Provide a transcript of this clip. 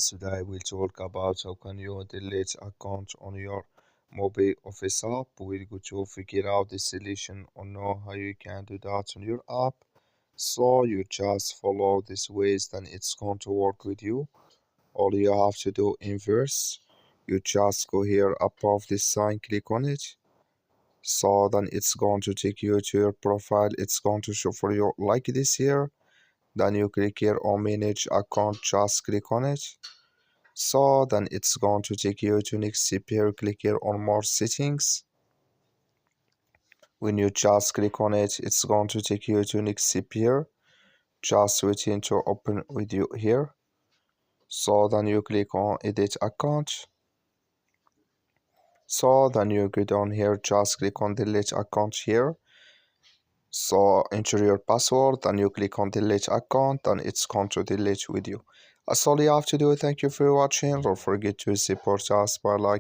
Today we'll talk about how can you delete account on your MobiOffice app. We're going to figure out the solution on know how you can do that on your app. So you just follow these ways, then it's going to work with you. All you have to do inverse. You just go here above this sign, click on it. So then it's going to take you to your profile. It's going to show for you like this here. Then you click here on manage account, just click on it. So then it's going to take you to next step here. Click here on more settings. When you just click on it, it's going to take you to next step here. Just waiting to open with you here. So then you click on edit account. So then you go down here, just click on delete account here. So enter your password, then you click on delete account, and it's going to delete with you. That's all you have to do. Thank you for watching. Don't forget to support us by like